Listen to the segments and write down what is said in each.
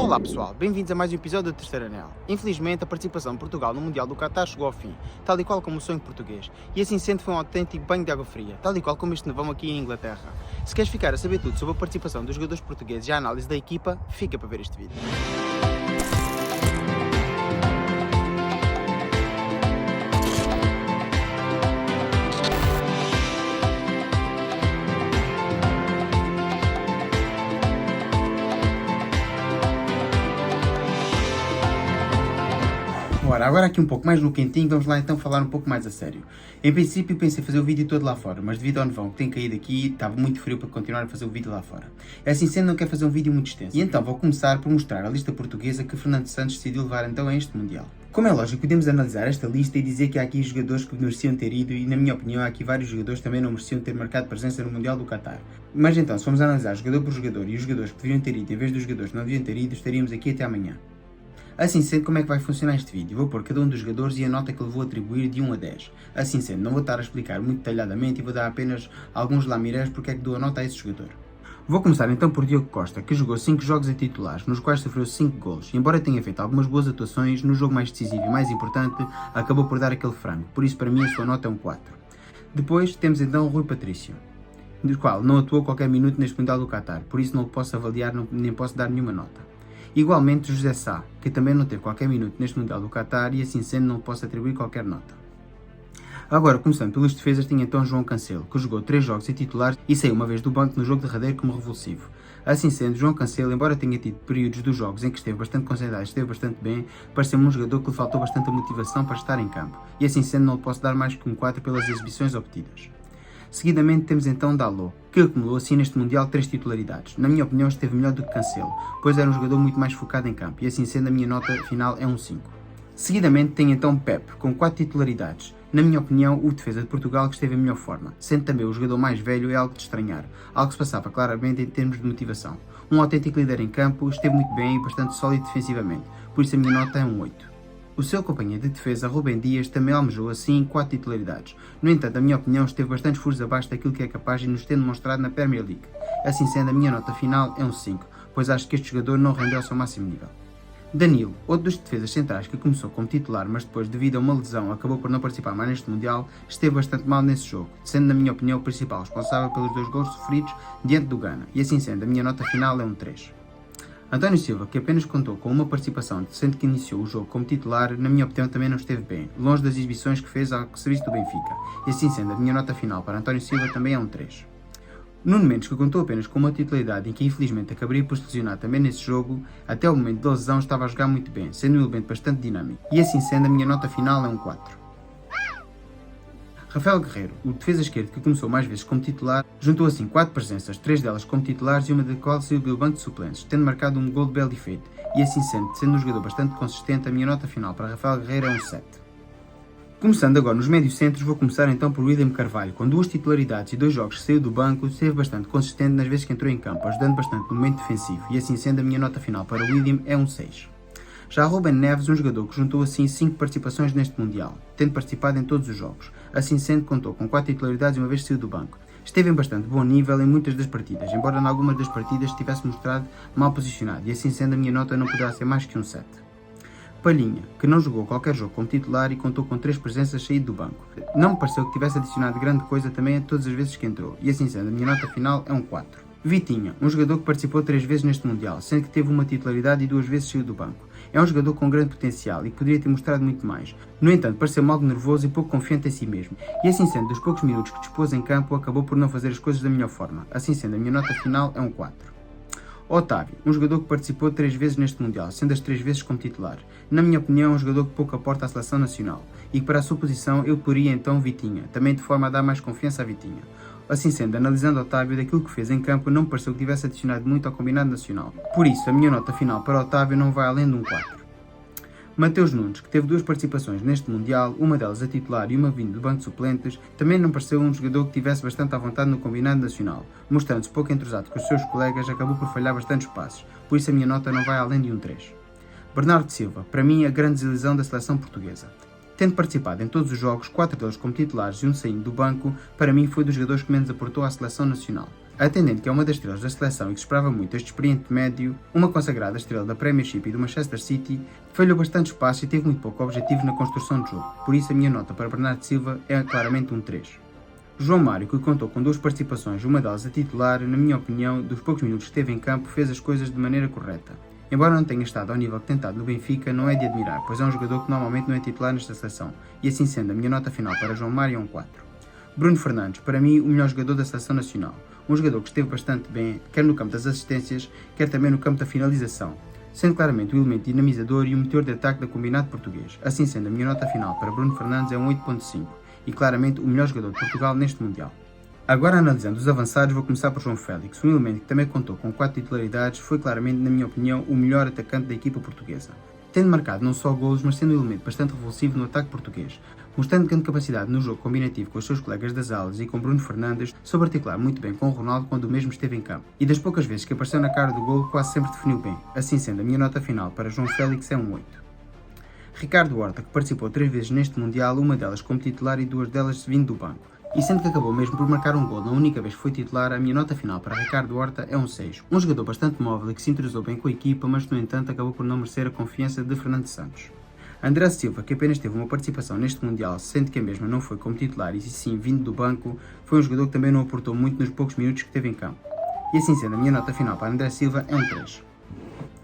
Olá pessoal, bem-vindos a mais um episódio do Terceiro Anel. Infelizmente, a participação de Portugal no Mundial do Qatar chegou ao fim, tal e qual como o sonho português, e assim sendo foi um autêntico banho de água fria, tal e qual como este nevão aqui em Inglaterra. Se queres ficar a saber tudo sobre a participação dos jogadores portugueses e a análise da equipa, fica para ver este vídeo. Ora, agora aqui um pouco mais no quentinho, vamos lá então falar um pouco mais a sério. Em princípio pensei fazer o vídeo todo lá fora, mas devido ao nevão que tem caído aqui, estava muito frio para continuar a fazer o vídeo lá fora. Assim sendo, não quero fazer um vídeo muito extenso. E então vou começar por mostrar a lista portuguesa que Fernando Santos decidiu levar então a este Mundial. Como é lógico, podemos analisar esta lista e dizer que há aqui jogadores que mereciam ter ido e, na minha opinião, há aqui vários jogadores que também não mereciam ter marcado presença no Mundial do Qatar. Mas então, se formos analisar jogador por jogador e os jogadores que deveriam ter ido em vez dos jogadores que não deviam ter ido, estaríamos aqui até amanhã. Assim sendo, como é que vai funcionar este vídeo? Vou pôr cada um dos jogadores e a nota que lhe vou atribuir de 1 a 10. Assim sendo, não vou estar a explicar muito detalhadamente e vou dar apenas alguns lamirés porque é que dou a nota a esse jogador. Vou começar então por Diogo Costa, que jogou 5 jogos a titulares, nos quais sofreu 5 golos, e embora tenha feito algumas boas atuações, no jogo mais decisivo e mais importante, acabou por dar aquele frango, por isso para mim a sua nota é um 4. Depois temos então Rui Patrício, do qual não atuou qualquer minuto neste Mundial do Qatar, por isso não o posso avaliar nem posso dar nenhuma nota. Igualmente José Sá, que também não teve qualquer minuto neste Mundial do Qatar e assim sendo não posso atribuir qualquer nota. Agora, começando pelos defesas, tinha então João Cancelo, que jogou 3 jogos a titulares e saiu uma vez do banco no jogo derradeiro como revulsivo. Assim sendo, João Cancelo, embora tenha tido períodos dos jogos em que esteve bastante concentrado e esteve bastante bem, pareceu-me um jogador que lhe faltou bastante motivação para estar em campo, e assim sendo não lhe posso dar mais que um 4 pelas exibições obtidas. Seguidamente temos então Dalot, que acumulou assim neste Mundial 3 titularidades. Na minha opinião esteve melhor do que Cancelo, pois era um jogador muito mais focado em campo, e assim sendo a minha nota final é um 5. Seguidamente tem então Pepe, com 4 titularidades. Na minha opinião, o defesa de Portugal que esteve em melhor forma, sendo também o jogador mais velho é algo de estranhar, algo que se passava claramente em termos de motivação. Um autêntico líder em campo, esteve muito bem e bastante sólido defensivamente, por isso a minha nota é um 8. O seu companheiro de defesa, Rúben Dias, também almejou assim 4 titularidades. No entanto, a minha opinião esteve bastantes furos abaixo daquilo que é capaz de nos ter demonstrado na Premier League. Assim sendo, a minha nota final é um 5, pois acho que este jogador não rendeu ao seu máximo nível. Danilo, outro dos defesas centrais que começou como titular, mas depois, devido a uma lesão, acabou por não participar mais neste Mundial, esteve bastante mal nesse jogo, sendo, na minha opinião, o principal responsável pelos 2 gols sofridos diante do Ghana, e assim sendo, a minha nota final é um 3. António Silva, que apenas contou com uma participação, sendo que iniciou o jogo como titular, na minha opinião também não esteve bem, longe das exibições que fez ao serviço do Benfica, e assim sendo, a minha nota final para António Silva também é um 3. Nuno Mendes, que contou apenas com uma titularidade em que infelizmente acabaria por se lesionar também nesse jogo, até o momento da lesão estava a jogar muito bem, sendo um elemento bastante dinâmico, e assim sendo, a minha nota final é um 4. Rafael Guerreiro, o defesa esquerdo que começou mais vezes como titular, juntou assim 4 presenças, 3 delas como titulares e uma da qual saiu do banco de suplentes, tendo marcado um gol de belo efeito, e assim sendo um jogador bastante consistente, a minha nota final para Rafael Guerreiro é um 7. Começando agora nos médios centros, vou começar então por William Carvalho, com 2 titularidades e 2 jogos que saiu do banco, esteve bastante consistente nas vezes que entrou em campo, ajudando bastante no momento defensivo, e assim sendo, a minha nota final para William é um 6. Já Ruben Neves, um jogador que juntou assim 5 participações neste Mundial, tendo participado em todos os jogos. Assim sendo, contou com 4 titularidades e uma vez saiu do banco. Esteve em bastante bom nível em muitas das partidas, embora em algumas das partidas estivesse mostrado mal posicionado, e assim sendo a minha nota não poderá ser mais que um 7. Palhinha, que não jogou qualquer jogo como titular e contou com 3 presenças saído do banco. Não me pareceu que tivesse adicionado grande coisa também a todas as vezes que entrou, e assim sendo a minha nota final é um 4. Vitinha, um jogador que participou 3 vezes neste Mundial, sendo que teve uma titularidade e 2 vezes saiu do banco. É um jogador com grande potencial e que poderia ter mostrado muito mais. No entanto, pareceu-me algo nervoso e pouco confiante em si mesmo. E assim sendo, dos poucos minutos que dispôs em campo, acabou por não fazer as coisas da melhor forma. Assim sendo, a minha nota final é um 4. Otávio, um jogador que participou 3 vezes neste Mundial, sendo as 3 vezes como titular. Na minha opinião, é um jogador que pouco aporta à seleção nacional. E que para a sua posição eu poria então Vitinha, também de forma a dar mais confiança a Vitinha. Assim sendo, analisando Otávio, daquilo que fez em campo, não me pareceu que tivesse adicionado muito ao combinado nacional. Por isso, a minha nota final para Otávio não vai além de um 4. Mateus Nunes, que teve 2 participações neste Mundial, uma delas a titular e uma vindo do banco de suplentes, também não pareceu um jogador que tivesse bastante à vontade no combinado nacional. Mostrando-se pouco entrosado com os seus colegas, acabou por falhar bastantes passos, por isso a minha nota não vai além de um 3. Bernardo Silva, para mim a grande desilusão da seleção portuguesa. Tendo participado em todos os jogos, 4 deles como titulares e um saindo do banco, para mim foi dos jogadores que menos aportou à seleção nacional. Atendendo que é uma das estrelas da seleção e que se esperava muito este experiente médio, uma consagrada estrela da Premiership e do Manchester City, falhou bastante espaço e teve muito pouco objetivo na construção do jogo. Por isso a minha nota para Bernardo Silva é claramente um 3. João Mário, que contou com 2 participações, uma delas a titular, na minha opinião, dos poucos minutos que esteve em campo, fez as coisas de maneira correta. Embora não tenha estado ao nível tentado no Benfica, não é de admirar, pois é um jogador que normalmente não é titular nesta seleção, e assim sendo, a minha nota final para João Mário é um 4. Bruno Fernandes, para mim, o melhor jogador da seleção nacional. Um jogador que esteve bastante bem, quer no campo das assistências, quer também no campo da finalização, sendo claramente o elemento dinamizador e o motor de ataque da combinado português. Assim sendo, a minha nota final para Bruno Fernandes é um 8.5 e claramente o melhor jogador de Portugal neste Mundial. Agora, analisando os avançados, vou começar por João Félix, um elemento que também contou com 4 titularidades, foi claramente, na minha opinião, o melhor atacante da equipa portuguesa. Tendo marcado não só golos, mas sendo um elemento bastante revulsivo no ataque português, mostrando grande capacidade no jogo combinativo com os seus colegas das alas e com Bruno Fernandes, soube articular muito bem com o Ronaldo quando o mesmo esteve em campo. E das poucas vezes que apareceu na cara do golo, quase sempre definiu bem. Assim sendo, a minha nota final para João Félix é um 8. Ricardo Horta, que participou 3 vezes neste Mundial, uma delas como titular e 2 delas vindo do banco. E sendo que acabou mesmo por marcar um gol na única vez que foi titular, a minha nota final para Ricardo Horta é um 6. Um jogador bastante móvel e que se entrosou bem com a equipa, mas no entanto acabou por não merecer a confiança de Fernando Santos. André Silva, que apenas teve uma participação neste Mundial, sendo que a mesma não foi como titular e sim vindo do banco, foi um jogador que também não aportou muito nos poucos minutos que teve em campo. E assim sendo, a minha nota final para André Silva é um 3.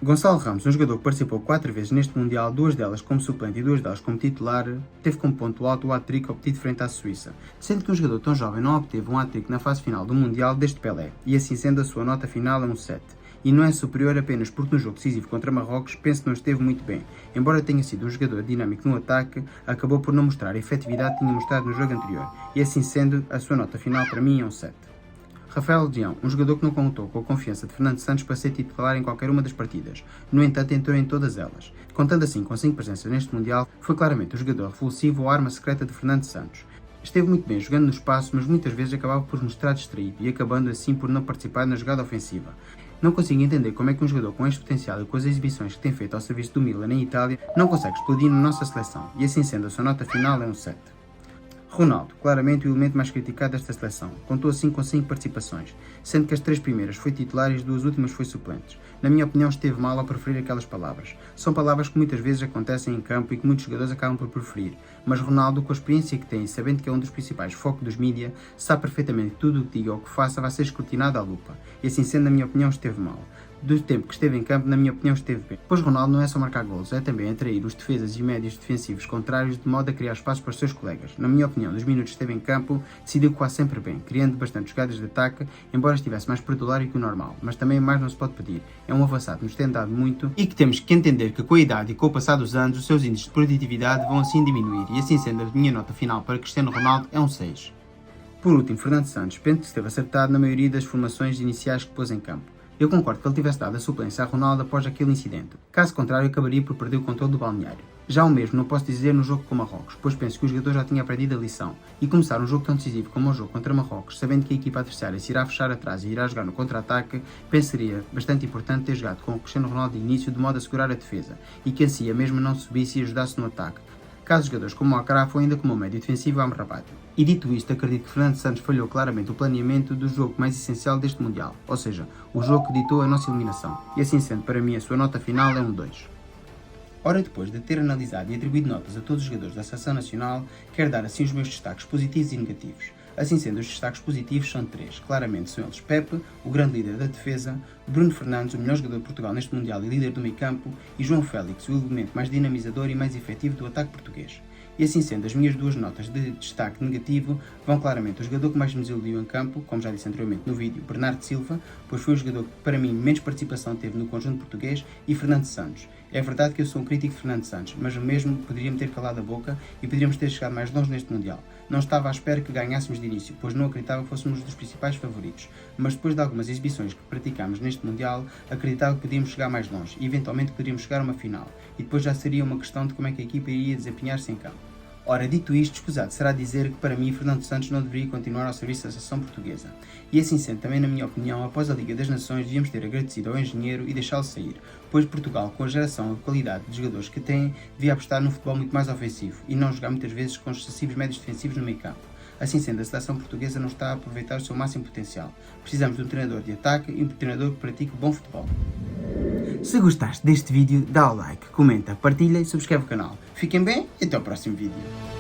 Gonçalo Ramos, um jogador que participou 4 vezes neste Mundial, 2 delas como suplente e 2 delas como titular, teve como ponto alto o hat-trick obtido frente à Suíça, sendo que um jogador tão jovem não obteve um hat-trick na fase final do Mundial desde Pelé, e assim sendo a sua nota final é um 7. E não é superior apenas porque no jogo decisivo contra Marrocos penso que não esteve muito bem. Embora tenha sido um jogador dinâmico no ataque, acabou por não mostrar a efetividade que tinha mostrado no jogo anterior, e assim sendo, a sua nota final para mim é um 7. Rafael Leão, um jogador que não contou com a confiança de Fernando Santos para ser titular em qualquer uma das partidas, no entanto entrou em todas elas. Contando assim com 5 presenças neste Mundial, foi claramente o jogador revulsivo ou arma secreta de Fernando Santos. Esteve muito bem jogando no espaço, mas muitas vezes acabava por mostrar distraído e acabando assim por não participar na jogada ofensiva. Não consigo entender como é que um jogador com este potencial e com as exibições que tem feito ao serviço do Milan em Itália não consegue explodir na nossa seleção, e assim sendo a sua nota final é um 7. Ronaldo, claramente o elemento mais criticado desta seleção, contou assim com 5 participações, sendo que as 3 primeiras foi titular e as 2 últimas foi suplentes. Na minha opinião esteve mal ao preferir aquelas palavras. São palavras que muitas vezes acontecem em campo e que muitos jogadores acabam por preferir, mas Ronaldo, com a experiência que tem e sabendo que é um dos principais focos dos mídia, sabe perfeitamente que tudo o que diga ou que faça vai ser escrutinado à lupa, e assim sendo, na minha opinião, esteve mal. Do tempo que esteve em campo, na minha opinião, esteve bem. Pois Ronaldo não é só marcar golos, é também atrair os defesas e médios defensivos contrários de modo a criar espaço para os seus colegas. Na minha opinião, nos minutos que esteve em campo, decidiu quase sempre bem, criando bastante jogadas de ataque, embora estivesse mais perdulário que o normal, mas também mais não se pode pedir. É um avançado que nos tem dado muito e que temos que entender que com a idade e com o passar dos anos, os seus índices de produtividade vão assim diminuir, e assim sendo, a minha nota final para Cristiano Ronaldo é um 6. Por último, Fernando Santos, penso que esteve acertado na maioria das formações iniciais que pôs em campo. Eu concordo que ele tivesse dado a suplência a Ronaldo após aquele incidente. Caso contrário, acabaria por perder o controle do balneário. Já o mesmo não posso dizer no jogo com Marrocos, pois penso que o jogador já tinha aprendido a lição. E começar um jogo tão decisivo como o jogo contra Marrocos, sabendo que a equipa adversária se irá fechar atrás e irá jogar no contra-ataque, pensaria bastante importante ter jogado com o Cristiano Ronaldo de início de modo a segurar a defesa, e que assim a mesma não subisse e ajudasse no ataque. Caso jogadores como o Acraf ou ainda como o médio defensivo Amrabat. E dito isto, acredito que Fernando Santos falhou claramente o planeamento do jogo mais essencial deste Mundial, ou seja, o jogo que ditou a nossa eliminação. E assim sendo, para mim a sua nota final é um 2. Ora, depois de ter analisado e atribuído notas a todos os jogadores da Seleção Nacional, quero dar assim os meus destaques positivos e negativos. Assim sendo, os destaques positivos são 3. Claramente são eles Pepe, o grande líder da defesa, Bruno Fernandes, o melhor jogador de Portugal neste Mundial e líder do meio campo, e João Félix, o elemento mais dinamizador e mais efetivo do ataque português. E assim sendo, as minhas 2 notas de destaque negativo vão claramente o jogador que mais me desiludiu em campo, como já disse anteriormente no vídeo, Bernardo Silva, pois foi o jogador que para mim menos participação teve no conjunto português, e Fernando Santos. É verdade que eu sou um crítico de Fernando Santos, mas o mesmo poderia-me ter calado a boca e poderíamos ter chegado mais longe neste Mundial. Não estava à espera que ganhássemos de início, pois não acreditava que fôssemos dos principais favoritos, mas depois de algumas exibições que praticámos neste Mundial, acreditava que podíamos chegar mais longe e eventualmente poderíamos chegar a uma final, e depois já seria uma questão de como é que a equipa iria desempenhar-se em campo. Ora, dito isto, escusado será dizer que para mim Fernando Santos não deveria continuar ao serviço da seleção portuguesa. E assim sendo, também na minha opinião, após a Liga das Nações devíamos ter agradecido ao engenheiro e deixá-lo sair, pois Portugal, com a geração e qualidade de jogadores que tem, devia apostar num futebol muito mais ofensivo e não jogar muitas vezes com excessivos médios defensivos no meio campo. Assim sendo, a seleção portuguesa não está a aproveitar o seu máximo potencial. Precisamos de um treinador de ataque e um treinador que pratique bom futebol. Se gostaste deste vídeo, dá o like, comenta, partilha e subscreve o canal. Fiquem bem e até ao próximo vídeo.